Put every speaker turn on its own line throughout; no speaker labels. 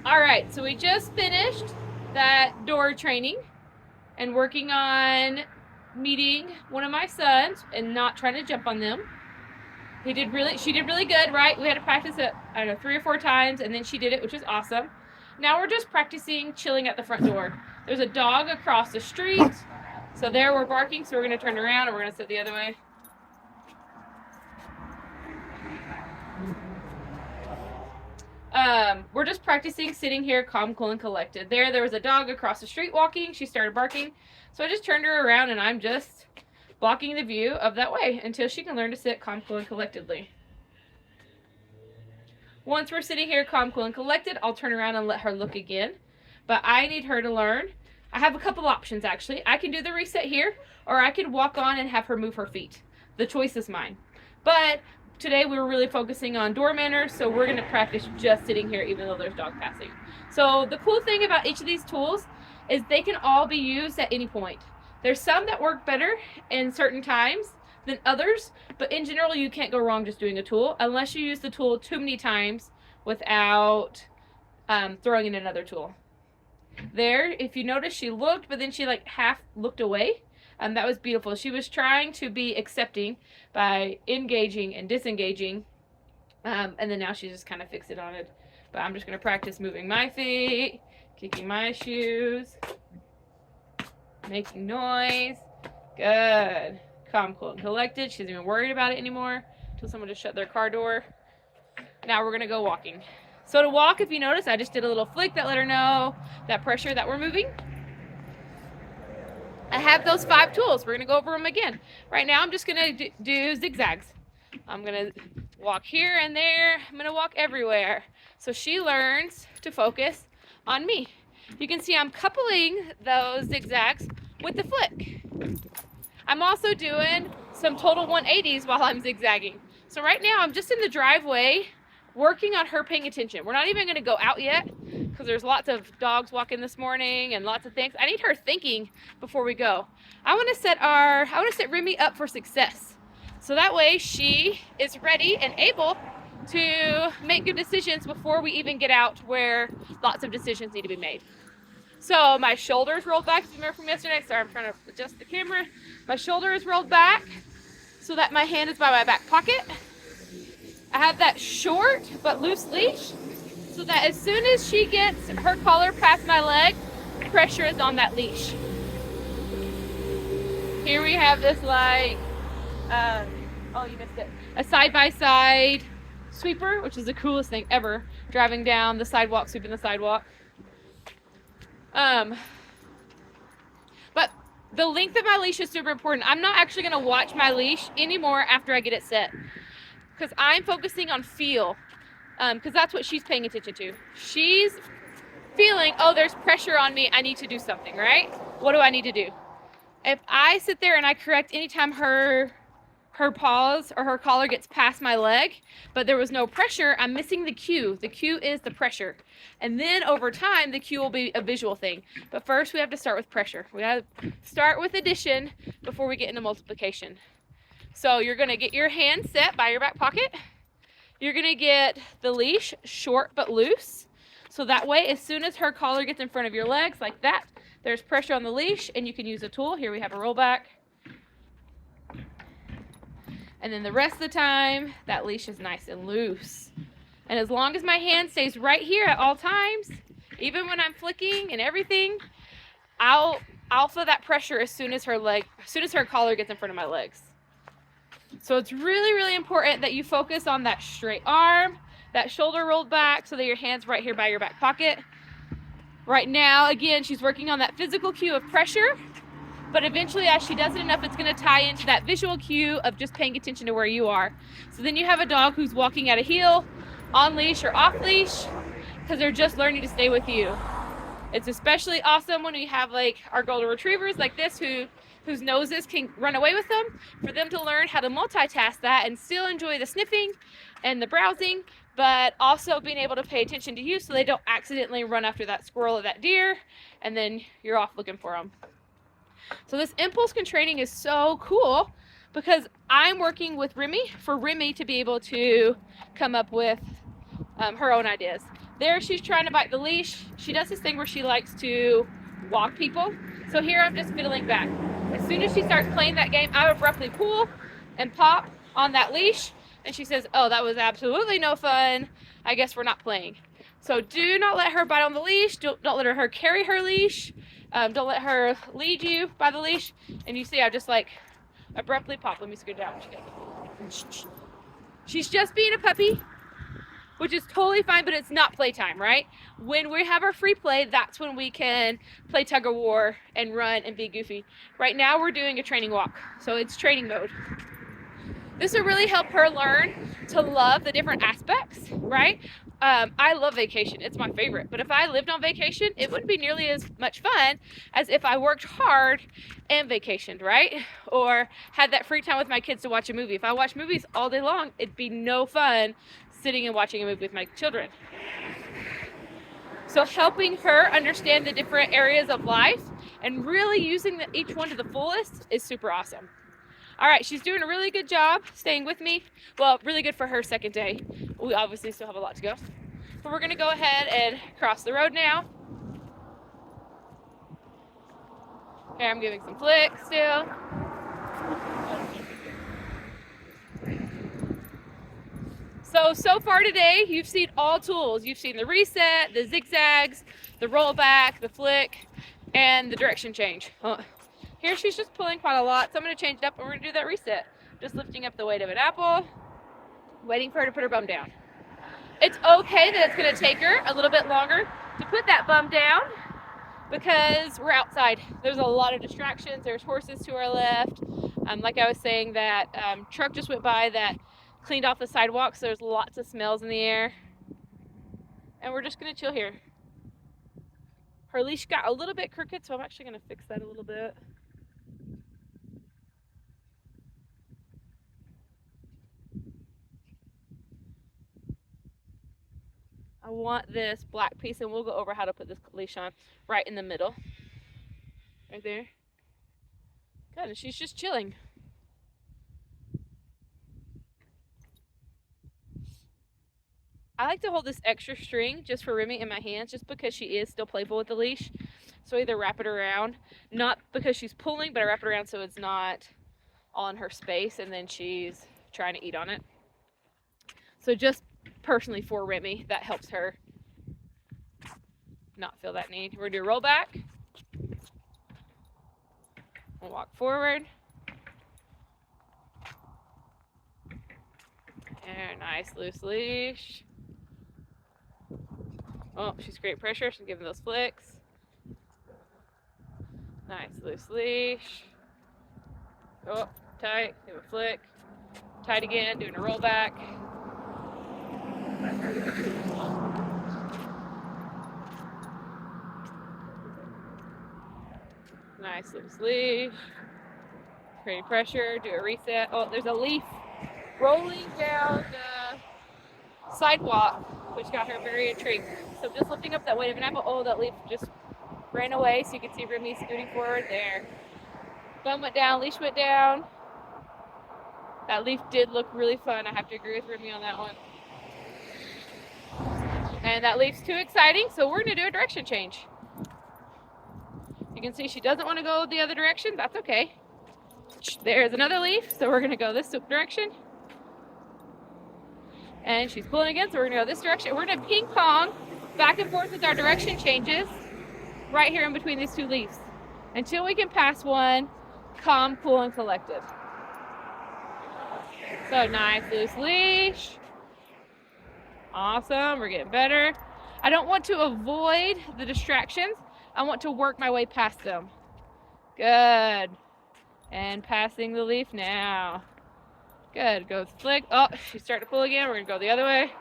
All right, so we just finished that door training and working on meeting one of my sons and not trying to jump on them. She did really good, right? We had to practice it, I don't know, 3 or 4 times, and then she did it, which is awesome. Now we're just practicing chilling at the front door. There's a dog across the street, so there we're barking, so we're gonna turn around and we're gonna sit the other way. We're just practicing sitting here calm, cool, and collected. There was a dog across the street walking. She started barking. So I just turned her around and I'm just blocking the view of that way until she can learn to sit calm, cool, and collectedly. Once we're sitting here calm, cool, and collected, I'll turn around and let her look again. But I need her to learn. I have a couple options actually. I can do the reset here, or I can walk on and have her move her feet. The choice is mine. But today we were really focusing on door manners, so we're gonna practice just sitting here even though there's dog passing. So the cool thing about each of these tools is they can all be used at any point. There's some that work better in certain times than others, but in general you can't go wrong just doing a tool unless you use the tool too many times without throwing in another tool. There, if you notice, she looked, but then she like half looked away. That was beautiful. She was trying to be accepting by engaging and disengaging, and then now she's just kind of fixed on it. But I'm just going to practice moving my feet, kicking my shoes, making noise. Good. Calm, cool, and collected. She isn't even worried about it anymore until someone just shut their car door. Now we're going to go walking. So to walk, if you notice, I just did a little flick that let her know that pressure that we're moving. I have those 5 tools. We're going to go over them again. Right now, I'm just going to do zigzags. I'm going to walk here and there. I'm going to walk everywhere. So she learns to focus on me. You can see I'm coupling those zigzags with the flick. I'm also doing some total 180s while I'm zigzagging. So right now, I'm just in the driveway working on her paying attention. We're not even going to go out yet because there's lots of dogs walking this morning and lots of things. I need her thinking before we go. I want to set Remi up for success. So that way she is ready and able to make good decisions before we even get out where lots of decisions need to be made. So my shoulders rolled back. If you remember from yesterday, sorry, I'm trying to adjust the camera. My shoulder is rolled back so that my hand is by my back pocket. I have that short but loose leash so that as soon as she gets her collar past my leg, pressure is on that leash. Here we have this like, oh you missed it, a side-by-side sweeper, which is the coolest thing ever, driving down the sidewalk, sweeping the sidewalk. But the length of my leash is super important. I'm not actually going to watch my leash anymore after I get it set, because I'm focusing on feel, because that's what she's paying attention to. She's feeling, oh, there's pressure on me, I need to do something, right? What do I need to do? If I sit there and I correct anytime her paws or her collar gets past my leg, but there was no pressure, I'm missing the cue. The cue is the pressure. And then over time, the cue will be a visual thing. But first, we have to start with pressure. We have to start with addition before we get into multiplication. So you're going to get your hand set by your back pocket. You're going to get the leash short but loose. So that way, as soon as her collar gets in front of your legs like that, there's pressure on the leash and you can use a tool. Here we have a rollback. And then the rest of the time, that leash is nice and loose. And as long as my hand stays right here at all times, even when I'm flicking and everything, I'll feel that pressure as soon as her collar gets in front of my legs. So it's really, really important that you focus on that straight arm, that shoulder rolled back so that your hand's right here by your back pocket. Right now, again, she's working on that physical cue of pressure, but eventually as she does it enough, it's going to tie into that visual cue of just paying attention to where you are. So then you have a dog who's walking at a heel, on leash or off leash, because they're just learning to stay with you. It's especially awesome when we have like our golden retrievers like this whose noses can run away with them, for them to learn how to multitask that and still enjoy the sniffing and the browsing, but also being able to pay attention to you so they don't accidentally run after that squirrel or that deer and then you're off looking for them. So this impulse training is so cool because I'm working with Remi for Remi to be able to come up with her own ideas. There she's trying to bite the leash. She does this thing where she likes to walk people. So here I'm just fiddling back. As soon as she starts playing that game, I abruptly pull and pop on that leash. And she says, oh, that was absolutely no fun. I guess we're not playing. So do not let her bite on the leash. Don't let her carry her leash. Don't let her lead you by the leash. And you see, I just like abruptly pop. Let me scoot down. She's just being a puppy, which is totally fine, but it's not playtime, right? When we have our free play, that's when we can play tug of war and run and be goofy. Right now we're doing a training walk, so it's training mode. This will really help her learn to love the different aspects, right? I love vacation, it's my favorite, but if I lived on vacation, it wouldn't be nearly as much fun as if I worked hard and vacationed, right? Or had that free time with my kids to watch a movie. If I watch movies all day long, it'd be no fun sitting and watching a movie with my children. So helping her understand the different areas of life and really using each one to the fullest is super awesome. All right, she's doing a really good job staying with me. Well, really good for her second day. We obviously still have a lot to go. But we're gonna go ahead and cross the road now. Okay, I'm giving some flicks still. So far today, you've seen all tools. You've seen the reset, the zigzags, the rollback, the flick, and the direction change. Here she's just pulling quite a lot, so I'm going to change it up and we're going to do that reset. Just lifting up the weight of an apple, waiting for her to put her bum down. It's okay that it's going to take her a little bit longer to put that bum down because we're outside. There's a lot of distractions. There's horses to our left. Like I was saying, that truck just went by that cleaned off the sidewalk, so there's lots of smells in the air. And we're just going to chill here. Her leash got a little bit crooked, so I'm actually going to fix that a little bit. I want this black piece, and we'll go over how to put this leash on right in the middle. Right there. Good, and she's just chilling. I like to hold this extra string just for Remi in my hands, just because she is still playful with the leash. So I either wrap it around, not because she's pulling, but I wrap it around so it's not on her space and then she's trying to eat on it. So just personally for Remi, that helps her not feel that need. We're gonna do a roll back. We'll walk forward. And nice loose leash. Oh, she's great pressure. She's giving those flicks. Nice loose leash. Oh, tight. Give a flick. Tight again. Doing a roll back. Nice loose leash. Creating pressure. Do a reset. Oh, there's a leaf rolling down the sidewalk, which got her very intrigued. So just lifting up that weight of an apple. Oh, that leaf just ran away, so you can see Remi scooting forward there. Bum went down, leash went down. That leaf did look really fun. I have to agree with Remi on that one. And that leaf's too exciting, so we're gonna do a direction change. You can see she doesn't want to go the other direction. That's okay. There's another leaf, so we're gonna go this direction. And she's pulling again, so we're gonna go this direction. We're gonna ping pong back and forth with our direction changes right here in between these two leaves until we can pass one calm, cool, and collected. So nice loose leash. Awesome, we're getting better. I don't want to avoid the distractions. I want to work my way past them. Good. And passing the leaf now. Good, go flick. Oh, she's starting to pull again. We're gonna go the other way.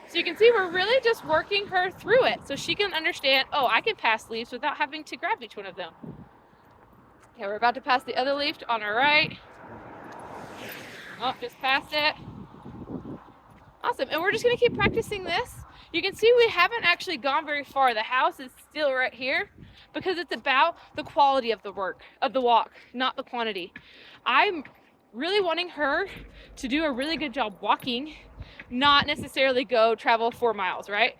So you can see we're really just working her through it so she can understand, oh, I can pass leaves without having to grab each one of them. Okay, we're about to pass the other leaf on our right. Oh, just passed it. Awesome, and we're just gonna keep practicing this. You can see we haven't actually gone very far. The house is still right here because it's about the quality of the walk, not the quantity. I'm really wanting her to do a really good job walking not necessarily go travel 4 miles, right?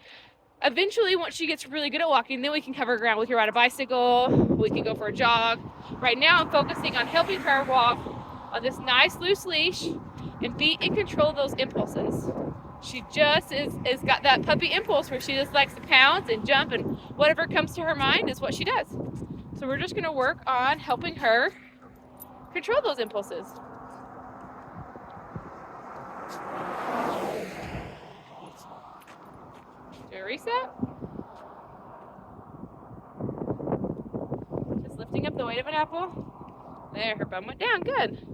Eventually, once she gets really good at walking, then we can cover ground. We can ride a bicycle, we can go for a jog. Right now, I'm focusing on helping her walk on this nice loose leash and be in control of those impulses. She just is got that puppy impulse where she just likes to pounce and jump, and whatever comes to her mind is what she does. So we're just gonna work on helping her control those impulses. Do a reset. Just lifting up the weight of an apple. There, her bum went down, good.